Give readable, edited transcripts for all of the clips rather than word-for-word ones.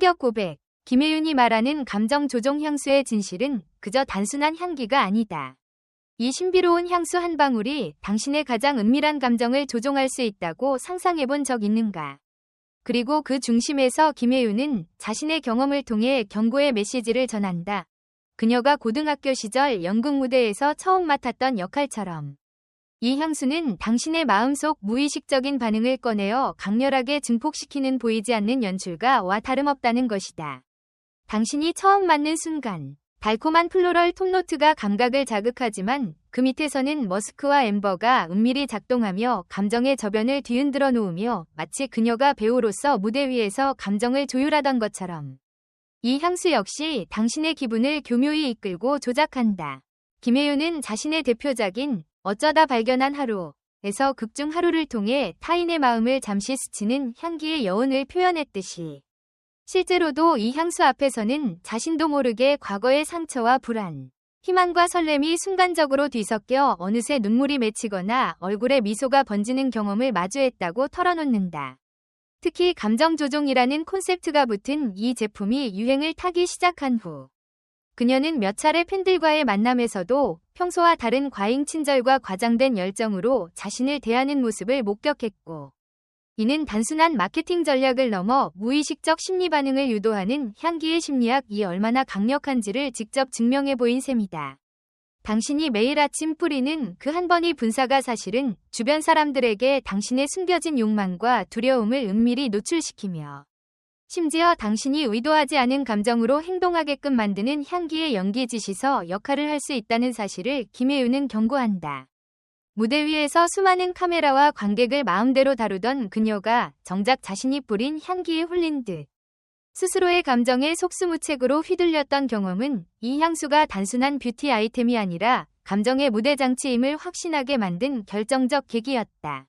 충격 고백. 김혜윤이 말하는 감정 조종 향수의 진실은 그저 단순한 향기가 아니다. 이 신비로운 향수 한 방울이 당신의 가장 은밀한 감정을 조종할 수 있다고 상상해본 적 있는가? 그리고 그 중심에서 김혜윤은 자신의 경험을 통해 경고의 메시지를 전한다. 그녀가 고등학교 시절 연극 무대에서 처음 맡았던 역할처럼. 이 향수는 당신의 마음속 무의식적인 반응을 꺼내어 강렬하게 증폭시키는 보이지 않는 연출가와 다름없다는 것이다. 당신이 처음 맡는 순간, 달콤한 플로럴 톱노트가 감각을 자극하지만 그 밑에서는 머스크와 앰버가 은밀히 작동하며 감정의 저변을 뒤흔들어 놓으며 마치 그녀가 배우로서 무대 위에서 감정을 조율하던 것처럼. 이 향수 역시 당신의 기분을 교묘히 이끌고 조작한다. 김혜윤은 자신의 대표작인 어쩌다 발견한 하루에서 극중 하루를 통해 타인의 마음을 잠시 스치는 향기의 여운을 표현했듯이 실제로도 이 향수 앞에서는 자신도 모르게 과거의 상처와 불안, 희망과 설렘이 순간적으로 뒤섞여 어느새 눈물이 맺히거나 얼굴에 미소가 번지는 경험을 마주했다고 털어놓는다. 특히 감정 조종이라는 콘셉트가 붙은 이 제품이 유행을 타기 시작한 후 그녀는 몇 차례 팬들과의 만남에서도 평소와 다른 과잉 친절과 과장된 열정으로 자신을 대하는 모습을 목격했고 이는 단순한 마케팅 전략을 넘어 무의식적 심리 반응을 유도하는 향기의 심리학이 얼마나 강력한지를 직접 증명해 보인 셈이다. 당신이 매일 아침 뿌리는 그 한 번의 분사가 사실은 주변 사람들에게 당신의 숨겨진 욕망과 두려움을 은밀히 노출시키며 심지어 당신이 의도하지 않은 감정으로 행동하게끔 만드는 향기의 연기지시서 역할을 할 수 있다는 사실을 김혜윤은 경고한다. 무대 위에서 수많은 카메라와 관객을 마음대로 다루던 그녀가 정작 자신이 뿌린 향기에 홀린 듯 스스로의 감정에 속수무책으로 휘둘렸던 경험은 이 향수가 단순한 뷰티 아이템이 아니라 감정의 무대 장치임을 확신하게 만든 결정적 계기였다.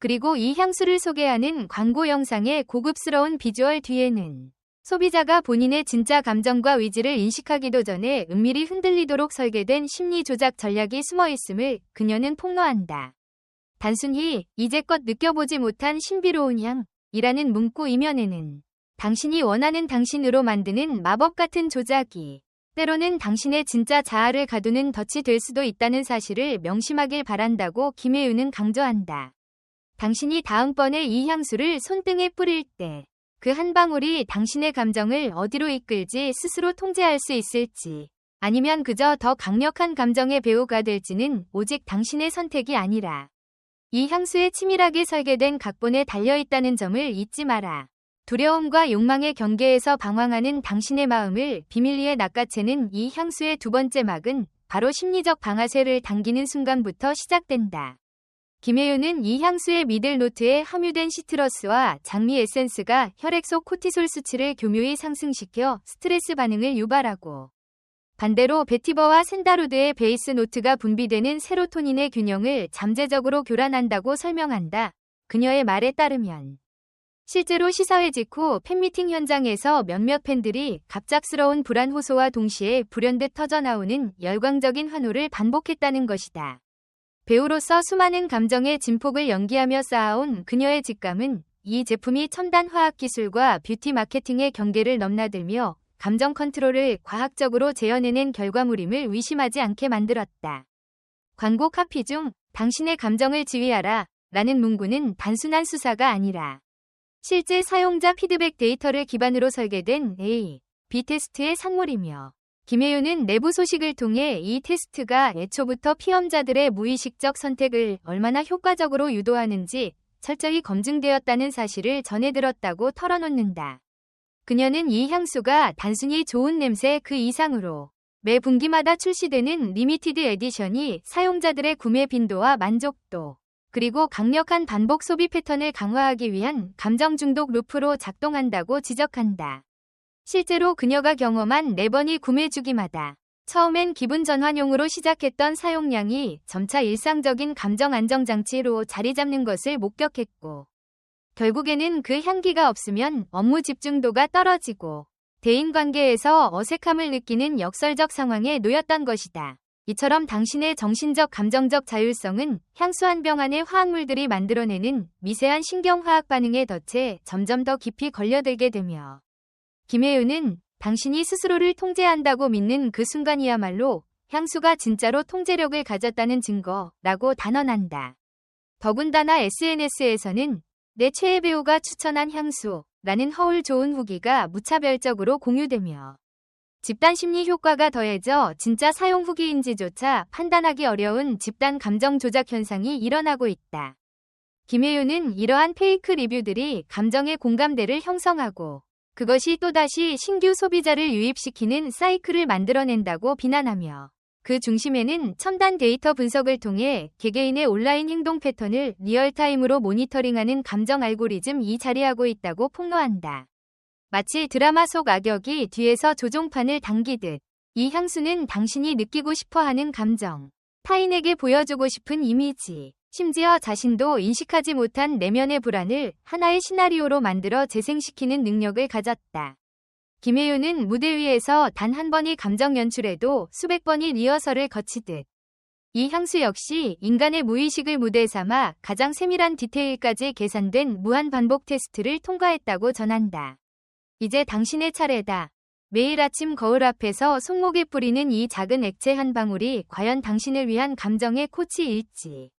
그리고 이 향수를 소개하는 광고 영상의 고급스러운 비주얼 뒤에는 소비자가 본인의 진짜 감정과 의지를 인식하기도 전에 은밀히 흔들리도록 설계된 심리 조작 전략이 숨어 있음을 그녀는 폭로한다. 단순히 이제껏 느껴보지 못한 신비로운 향이라는 문구 이면에는 당신이 원하는 당신으로 만드는 마법 같은 조작이 때로는 당신의 진짜 자아를 가두는 덫이 될 수도 있다는 사실을 명심하길 바란다고 김혜윤은 강조한다. 당신이 다음번에 이 향수를 손등에 뿌릴 때 그 한 방울이 당신의 감정을 어디로 이끌지 스스로 통제할 수 있을지 아니면 그저 더 강력한 감정의 배우가 될지는 오직 당신의 선택이 아니라 이 향수에 치밀하게 설계된 각본에 달려있다는 점을 잊지 마라. 두려움과 욕망의 경계에서 방황하는 당신의 마음을 비밀리에 낚아채는 이 향수의 두 번째 막은 바로 심리적 방아쇠를 당기는 순간부터 시작된다. 김혜윤은 이 향수의 미들노트에 함유된 시트러스와 장미 에센스가 혈액 속 코티솔 수치를 교묘히 상승시켜 스트레스 반응을 유발하고 반대로 베티버와 샌다루드의 베이스 노트가 분비되는 세로토닌의 균형을 잠재적으로 교란한다고 설명한다. 그녀의 말에 따르면 실제로 시사회 직후 팬미팅 현장에서 몇몇 팬들이 갑작스러운 불안 호소와 동시에 불현듯 터져나오는 열광적인 환호를 반복했다는 것이다. 배우로서 수많은 감정의 진폭을 연기하며 쌓아온 그녀의 직감은 이 제품이 첨단 화학 기술과 뷰티 마케팅의 경계를 넘나들며 감정 컨트롤을 과학적으로 재현해낸 결과물임을 의심하지 않게 만들었다. 광고 카피 중 당신의 감정을 지휘하라 라는 문구는 단순한 수사가 아니라 실제 사용자 피드백 데이터를 기반으로 설계된 A/B 테스트의 산물이며 김혜윤은 내부 소식을 통해 이 테스트가 애초부터 피험자들의 무의식적 선택을 얼마나 효과적으로 유도하는지 철저히 검증되었다는 사실을 전해들었다고 털어놓는다. 그녀는 이 향수가 단순히 좋은 냄새 그 이상으로 매 분기마다 출시되는 리미티드 에디션이 사용자들의 구매 빈도와 만족도 그리고 강력한 반복 소비 패턴을 강화하기 위한 감정 중독 루프로 작동한다고 지적한다. 실제로 그녀가 경험한 4번의 구매 주기마다 처음엔 기분 전환용으로 시작했던 사용량이 점차 일상적인 감정 안정장치로 자리 잡는 것을 목격했고 결국에는 그 향기가 없으면 업무 집중도가 떨어지고 대인관계에서 어색함을 느끼는 역설적 상황에 놓였던 것이다. 이처럼 당신의 정신적 감정적 자율성은 향수 한 병 안의 화학물들이 만들어내는 미세한 신경화학 반응의 덫에 점점 더 깊이 걸려들게 되며 김혜윤은 당신이 스스로를 통제한다고 믿는 그 순간이야말로 향수가 진짜로 통제력을 가졌다는 증거라고 단언한다. 더군다나 SNS에서는 내 최애 배우가 추천한 향수라는 허울 좋은 후기가 무차별적으로 공유되며 집단 심리 효과가 더해져 진짜 사용 후기인지조차 판단하기 어려운 집단 감정 조작 현상이 일어나고 있다. 김혜윤은 이러한 페이크 리뷰들이 감정의 공감대를 형성하고 그것이 또다시 신규 소비자를 유입시키는 사이클을 만들어낸다고 비난하며 그 중심에는 첨단 데이터 분석을 통해 개개인의 온라인 행동 패턴을 리얼타임으로 모니터링하는 감정 알고리즘이 자리하고 있다고 폭로한다. 마치 드라마 속 악역이 뒤에서 조종판을 당기듯 이 향수는 당신이 느끼고 싶어하는 감정, 타인에게 보여주고 싶은 이미지, 심지어 자신도 인식하지 못한 내면의 불안을 하나의 시나리오로 만들어 재생시키는 능력을 가졌다. 김혜윤은 무대 위에서 단 한 번의 감정 연출에도 수백 번의 리허설을 거치듯 이 향수 역시 인간의 무의식을 무대 삼아 가장 세밀한 디테일까지 계산된 무한 반복 테스트를 통과했다고 전한다. 이제 당신의 차례다. 매일 아침 거울 앞에서 손목에 뿌리는 이 작은 액체 한 방울이 과연 당신을 위한 감정의 코치일지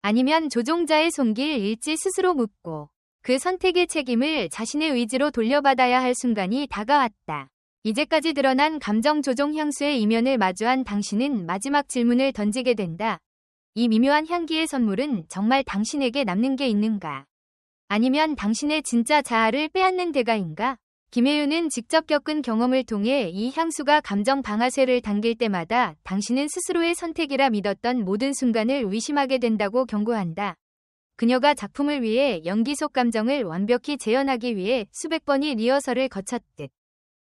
아니면 조종자의 손길일지 스스로 묻고 그 선택의 책임을 자신의 의지로 돌려받아야 할 순간이 다가왔다. 이제까지 드러난 감정 조종 향수의 이면을 마주한 당신은 마지막 질문을 던지게 된다. 이 미묘한 향기의 선물은 정말 당신에게 남는 게 있는가? 아니면 당신의 진짜 자아를 빼앗는 대가인가? 김혜윤은 직접 겪은 경험을 통해 이 향수가 감정 방아쇠를 당길 때마다 당신은 스스로의 선택이라 믿었던 모든 순간을 의심하게 된다고 경고한다. 그녀가 작품을 위해 연기 속 감정을 완벽히 재현하기 위해 수백 번의 리허설을 거쳤듯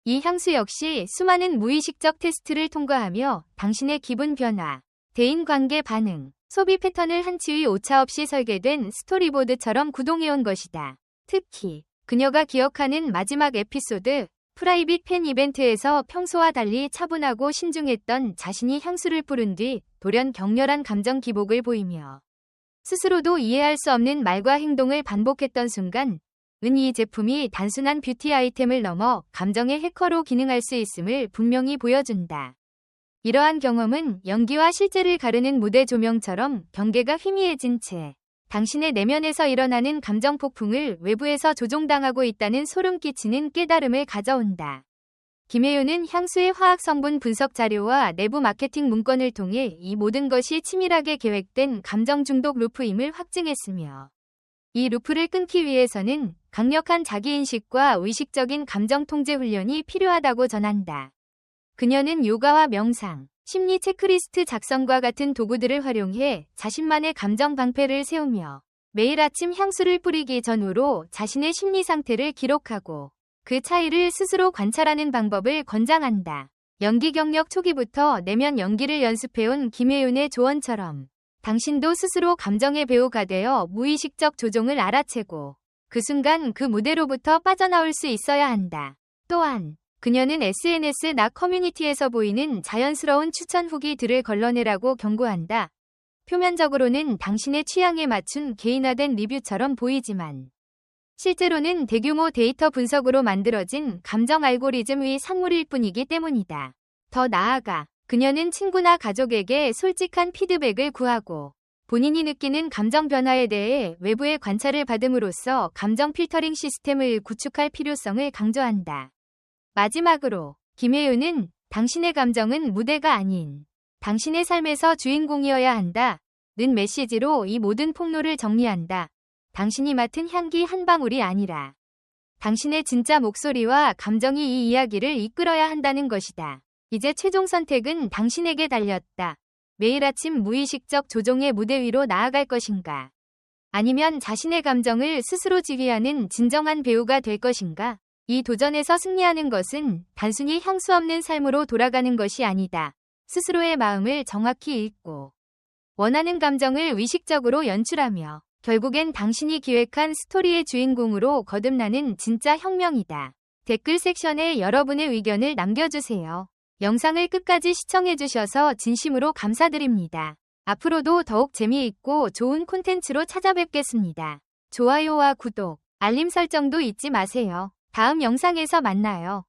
이 향수 역시 수많은 무의식적 테스트를 통과하며 당신의 기분 변화, 대인관계 반응, 소비 패턴을 한치 위 오차 없이 설계된 스토리보드처럼 구동해온 것이다. 특히 그녀가 기억하는 마지막 에피소드, 프라이빗 팬 이벤트에서 평소와 달리 차분하고 신중했던 자신이 향수를 뿌린 뒤 돌연 격렬한 감정 기복을 보이며 스스로도 이해할 수 없는 말과 행동을 반복했던 순간 이 제품이 단순한 뷰티 아이템을 넘어 감정의 해커로 기능할 수 있음을 분명히 보여준다. 이러한 경험은 연기와 실제를 가르는 무대 조명처럼 경계가 희미해진 채 당신의 내면에서 일어나는 감정 폭풍을 외부에서 조종당하고 있다는 소름 끼치는 깨달음을 가져온다. 김혜윤은 향수의 화학 성분 분석 자료와 내부 마케팅 문건을 통해 이 모든 것이 치밀하게 계획된 감정 중독 루프임을 확증했으며 이 루프를 끊기 위해서는 강력한 자기인식과 의식적인 감정 통제 훈련이 필요하다고 전한다. 그녀는 요가와 명상, 심리 체크리스트 작성과 같은 도구들을 활용해 자신만의 감정 방패를 세우며 매일 아침 향수를 뿌리기 전후로 자신의 심리 상태를 기록하고 그 차이를 스스로 관찰하는 방법을 권장한다. 연기 경력 초기부터 내면 연기를 연습해온 김혜윤의 조언처럼 당신도 스스로 감정의 배우가 되어 무의식적 조종을 알아채고 그 순간 그 무대로부터 빠져나올 수 있어야 한다. 또한 그녀는 SNS 나 커뮤니티에서 보이는 자연스러운 추천 후기들을 걸러내라고 경고한다. 표면적으로는 당신의 취향에 맞춘 개인화된 리뷰처럼 보이지만 실제로는 대규모 데이터 분석으로 만들어진 감정 알고리즘의 산물일 뿐이기 때문이다. 더 나아가 그녀는 친구나 가족에게 솔직한 피드백을 구하고 본인이 느끼는 감정 변화에 대해 외부의 관찰을 받음으로써 감정 필터링 시스템을 구축할 필요성을 강조한다. 마지막으로 김혜윤은 당신의 감정은 무대가 아닌 당신의 삶에서 주인공이어야 한다. 는 메시지로 이 모든 폭로를 정리한다. 당신이 맡은 향기 한 방울이 아니라 당신의 진짜 목소리와 감정이 이 이야기를 이끌어야 한다는 것이다. 이제 최종 선택은 당신에게 달렸다. 매일 아침 무의식적 조종의 무대 위로 나아갈 것인가? 아니면 자신의 감정을 스스로 지휘하는 진정한 배우가 될 것인가? 이 도전에서 승리하는 것은 단순히 향수 없는 삶으로 돌아가는 것이 아니다. 스스로의 마음을 정확히 읽고 원하는 감정을 의식적으로 연출하며 결국엔 당신이 기획한 스토리의 주인공으로 거듭나는 진짜 혁명이다. 댓글 섹션에 여러분의 의견을 남겨주세요. 영상을 끝까지 시청해주셔서 진심으로 감사드립니다. 앞으로도 더욱 재미있고 좋은 콘텐츠로 찾아뵙겠습니다. 좋아요와 구독, 알림 설정도 잊지 마세요. 다음 영상에서 만나요.